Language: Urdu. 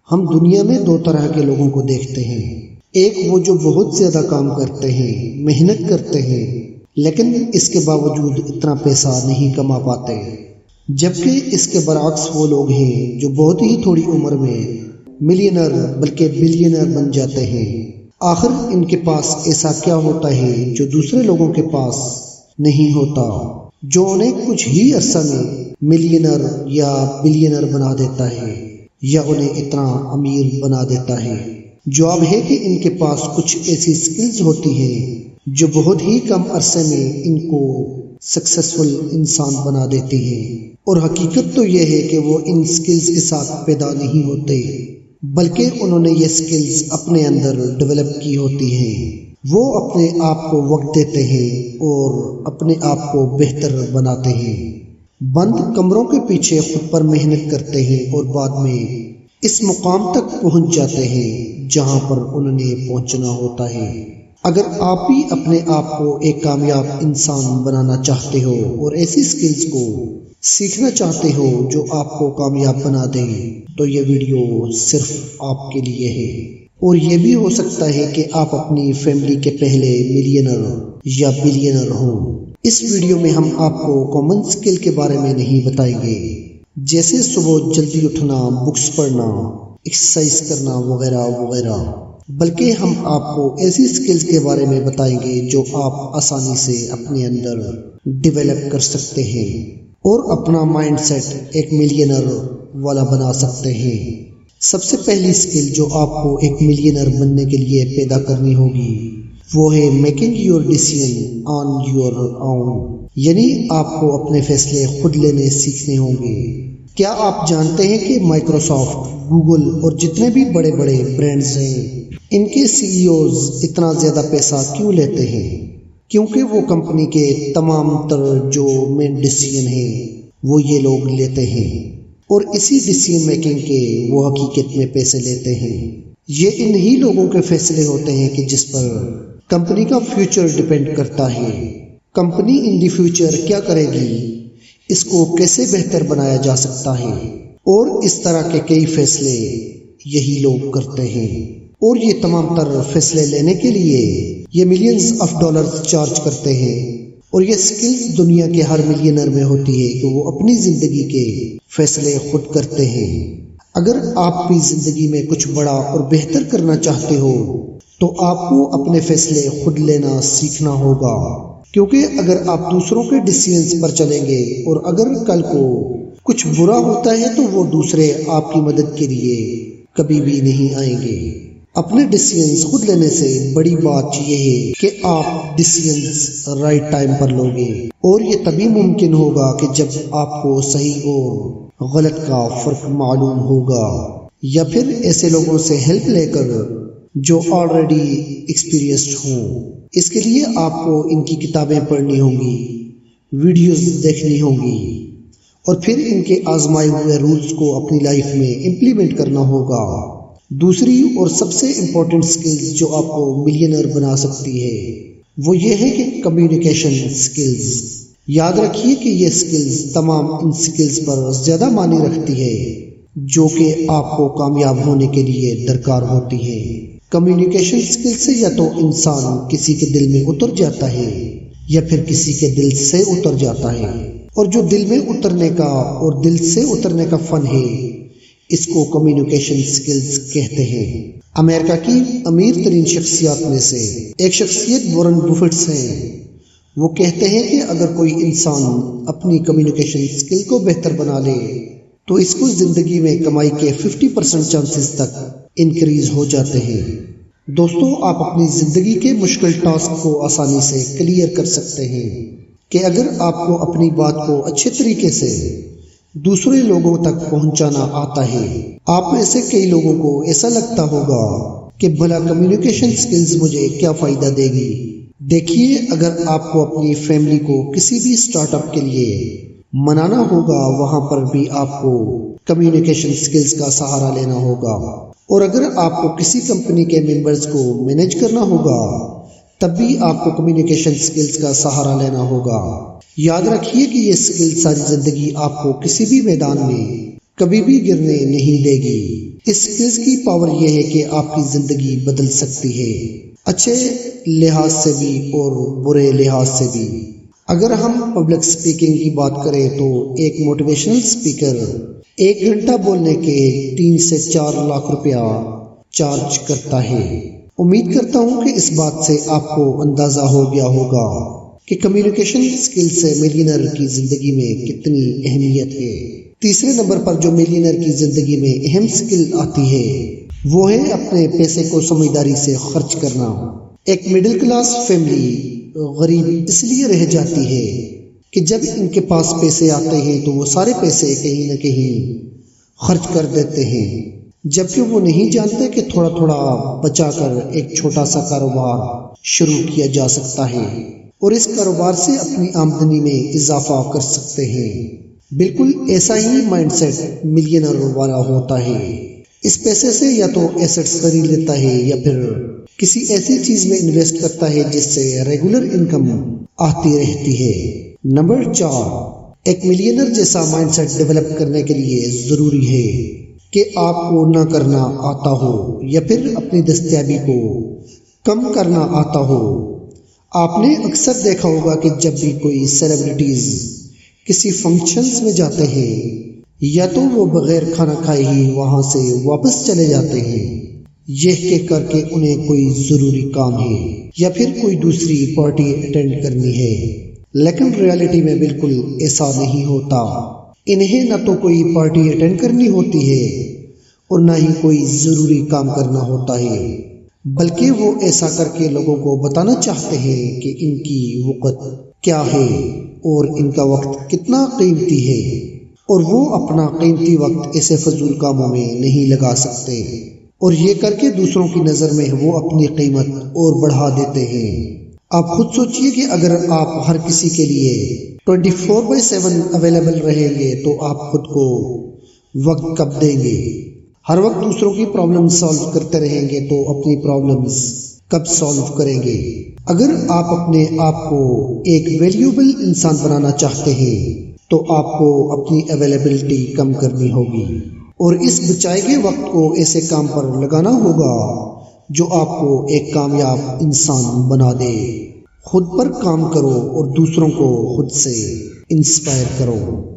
ہم دنیا میں دو طرح کے لوگوں کو دیکھتے ہیں، ایک وہ جو بہت زیادہ کام کرتے ہیں، محنت کرتے ہیں، لیکن اس کے باوجود اتنا پیسہ نہیں کما پاتے، جبکہ اس کے برعکس وہ لوگ ہیں جو بہت ہی تھوڑی عمر میں ملینر بلکہ بلینر بن جاتے ہیں۔ آخر ان کے پاس ایسا کیا ہوتا ہے جو دوسرے لوگوں کے پاس نہیں ہوتا، جو انہیں کچھ ہی عرصہ میں ملینر یا بلینر بنا دیتا ہے یا انہیں اتنا امیر بنا دیتا ہے؟ جواب ہے کہ ان کے پاس کچھ ایسی سکلز ہوتی ہیں جو بہت ہی کم عرصے میں ان کو سکسیسفل انسان بنا دیتی ہیں، اور حقیقت تو یہ ہے کہ وہ ان سکلز کے ساتھ پیدا نہیں ہوتے، بلکہ انہوں نے یہ سکلز اپنے اندر ڈیولپ کی ہوتی ہیں۔ وہ اپنے آپ کو وقت دیتے ہیں اور اپنے آپ کو بہتر بناتے ہیں، بند کمروں کے پیچھے خود پر محنت کرتے ہیں اور بعد میں اس مقام تک پہنچ جاتے ہیں جہاں پر انہوں نے پہنچنا ہوتا ہے۔ اگر آپ بھی اپنے آپ کو ایک کامیاب انسان بنانا چاہتے ہو اور ایسی سکلز کو سیکھنا چاہتے ہو جو آپ کو کامیاب بنا دیں، تو یہ ویڈیو صرف آپ کے لیے ہے۔ اور یہ بھی ہو سکتا ہے کہ آپ اپنی فیملی کے پہلے ملینر یا بلینر ہوں۔ اس ویڈیو میں ہم آپ کو کامن سکل کے بارے میں نہیں بتائیں گے، جیسے صبح جلدی اٹھنا، بکس پڑھنا، ایکسرسائز کرنا وغیرہ وغیرہ، بلکہ ہم آپ کو ایسی سکلز کے بارے میں بتائیں گے جو آپ آسانی سے اپنے اندر ڈیولپ کر سکتے ہیں اور اپنا مائنڈ سیٹ ایک ملینر والا بنا سکتے ہیں۔ سب سے پہلی سکل جو آپ کو ایک ملینر بننے کے لیے پیدا کرنی ہوگی وہ ہے making your decision on your own, یعنی آپ کو اپنے فیصلے خود لینے سیکھنے ہوں گے۔ کیا آپ جانتے ہیں کہ مائکروسافٹ، گوگل اور جتنے بھی بڑے بڑے برانڈز ہیں، ان کے CEO اتنا زیادہ پیسہ کیوں لیتے ہیں؟ کیونکہ وہ کمپنی کے تمام تر جو مین ڈیسیژن ہیں وہ یہ لوگ لیتے ہیں، اور اسی ڈیسیژن میکنگ کے وہ حقیقت میں پیسے لیتے ہیں۔ یہ انہی لوگوں کے فیصلے ہوتے ہیں کہ جس پر کمپنی کا فیوچر ڈیپینڈ کرتا ہے۔ کمپنی ان دی فیوچر کیا کرے گی، اس کو کیسے بہتر بنایا جا سکتا ہے، اور اس طرح کے کئی فیصلے یہی لوگ کرتے ہیں، اور یہ تمام تر فیصلے لینے کے لیے یہ ملینز آف ڈالرز چارج کرتے ہیں۔ اور یہ سکلز دنیا کے ہر ملینر میں ہوتی ہے کہ وہ اپنی زندگی کے فیصلے خود کرتے ہیں۔ اگر آپ بھی زندگی میں کچھ بڑا اور بہتر کرنا چاہتے ہو تو آپ کو اپنے فیصلے خود لینا سیکھنا ہوگا، کیونکہ اگر آپ دوسروں کے ڈیسیژنز پر چلیں گے اور اگر کل کو کچھ برا ہوتا ہے تو وہ دوسرے آپ کی مدد کے لیے کبھی بھی نہیں آئیں گے۔ اپنے ڈیسیژنز خود لینے سے بڑی بات یہ ہے کہ آپ ڈیسیژنز رائٹ ٹائم پر لوگے، اور یہ تبھی ممکن ہوگا کہ جب آپ کو صحیح اور غلط کا فرق معلوم ہوگا، یا پھر ایسے لوگوں سے ہیلپ لے کر جو آلریڈی ایکسپیرینسڈ ہوں۔ اس کے لیے آپ کو ان کی کتابیں پڑھنی ہوں گی، ویڈیوز دیکھنی ہوں گی، اور پھر ان کے آزمائے ہوئے رولز کو اپنی لائف میں امپلیمنٹ کرنا ہوگا۔ دوسری اور سب سے امپورٹنٹ سکلز جو آپ کو ملینر بنا سکتی ہے وہ یہ ہے کہ کمیونیکیشن سکلز۔ یاد رکھیے کہ یہ سکلز تمام ان سکلز پر زیادہ معنی رکھتی ہے جو کہ آپ کو کامیاب ہونے کے لیے درکار ہوتی ہے۔ کمیونیکیشن سکل سے یا تو انسان کسی کے دل میں اتر جاتا ہے یا پھر کسی کے دل سے اتر جاتا ہے، اور جو دل میں اترنے کا اور دل سے اترنے کا فن ہے اس کو کمیونیکیشن سکلز کہتے ہیں۔ امریکہ کی امیر ترین شخصیات میں سے ایک شخصیت وارن بفیٹ ہیں۔ وہ کہتے ہیں کہ اگر کوئی انسان اپنی کمیونیکیشن سکل کو بہتر بنا لے تو اس کو زندگی میں کمائی کے 50% چانسز تک انکریز ہو جاتے ہیں۔ دوستو، آپ اپنی زندگی کے مشکل ٹاسک کو آسانی سے کلیئر کر سکتے ہیں کہ اگر آپ کو اپنی بات کو اچھے طریقے سے دوسرے لوگوں تک پہنچانا آتا ہے۔ آپ میں سے کئی لوگوں کو ایسا لگتا ہوگا کہ بھلا کمیونیکیشن سکلز مجھے کیا فائدہ دے گی۔ دیکھیے، اگر آپ کو اپنی فیملی کو کسی بھی سٹارٹ اپ کے لیے منانا ہوگا، وہاں پر بھی آپ کو کمیونیکیشن سکلز کا سہارا لینا ہوگا، اور اگر آپ کو کسی کمپنی کے ممبرز کو مینیج کرنا ہوگا تب بھی آپ کو کمیونیکیشن سکلز کا سہارا لینا ہوگا۔ یاد رکھیے کہ یہ سکل ساری زندگی آپ کو کسی بھی میدان میں کبھی بھی گرنے نہیں دے گی۔ اسکلز کی پاور یہ ہے کہ آپ کی زندگی بدل سکتی ہے، اچھے لحاظ سے بھی اور برے لحاظ سے بھی۔ اگر ہم پبلک سپیکنگ کی بات کریں تو ایک موٹیویشنل سپیکر 1 گھنٹہ بولنے کے 3 سے 4 لاکھ روپیہ چارج کرتا ہے۔ امید کرتا ہوں کہ اس بات سے آپ کو اندازہ ہو گیا ہوگا کہ کمیونیکیشن اسکل سے ملینئر کی زندگی میں کتنی اہمیت ہے۔ تیسرے نمبر پر جو ملینئر کی زندگی میں اہم اسکل آتی ہے وہ ہے اپنے پیسے کو سمجھداری سے خرچ کرنا۔ ایک مڈل کلاس فیملی غریب اس لیے رہ جاتی ہے کہ جب ان کے پاس پیسے آتے ہیں تو وہ سارے پیسے کہیں نہ کہیں خرچ کر دیتے ہیں، جبکہ وہ نہیں جانتے کہ تھوڑا تھوڑا بچا کر ایک چھوٹا سا کاروبار شروع کیا جا سکتا ہے اور اس کاروبار سے اپنی آمدنی میں اضافہ کر سکتے ہیں۔ بالکل ایسا ہی مائنڈ سیٹ ملینئر والا ہوتا ہے۔ اس پیسے سے یا تو ایسٹس خرید لیتا ہے یا پھر کسی ایسی چیز میں انویسٹ کرتا ہے جس سے ریگولر انکم آتی رہتی ہے۔ نمبر 4، ایک ملینئر جیسا مائنڈ سیٹ ڈیولپ کرنے کے لیے ضروری ہے کہ آپ کو نہ کرنا آتا ہو یا پھر اپنی دستیابی کو کم کرنا آتا ہو۔ آپ نے اکثر دیکھا ہوگا کہ جب بھی کوئی سیلیبریٹیز کسی فنکشنز میں جاتے ہیں یا تو وہ بغیر کھانا کھائے ہی وہاں سے واپس چلے جاتے ہیں، یہ کہہ کر کے انہیں کوئی ضروری کام ہے یا پھر کوئی دوسری پارٹی اٹینڈ کرنی ہے، لیکن ریالٹی میں بالکل ایسا نہیں ہوتا۔ انہیں نہ تو کوئی پارٹی اٹینڈ کرنی ہوتی ہے اور نہ ہی کوئی ضروری کام کرنا ہوتا ہے، بلکہ وہ ایسا کر کے لوگوں کو بتانا چاہتے ہیں کہ ان کی وقت کیا ہے اور ان کا وقت کتنا قیمتی ہے، اور وہ اپنا قیمتی وقت ایسے فضول کاموں میں نہیں لگا سکتے، اور یہ کر کے دوسروں کی نظر میں وہ اپنی قیمت اور بڑھا دیتے ہیں۔ آپ خود سوچئے کہ اگر آپ ہر کسی کے لیے 24/7 اویلیبل رہیں گے تو آپ خود کو وقت کب دیں گے؟ ہر وقت دوسروں کی پرابلم سالو کرتے رہیں گے تو اپنی پرابلمز کب سالو کریں گے؟ اگر آپ اپنے آپ کو ایک ویلیوبل انسان بنانا چاہتے ہیں تو آپ کو اپنی اویلیبلٹی کم کرنی ہوگی اور اس بچائے گئے وقت کو ایسے کام پر لگانا ہوگا جو آپ کو ایک کامیاب انسان بنا دے۔ خود پر کام کرو اور دوسروں کو خود سے انسپائر کرو۔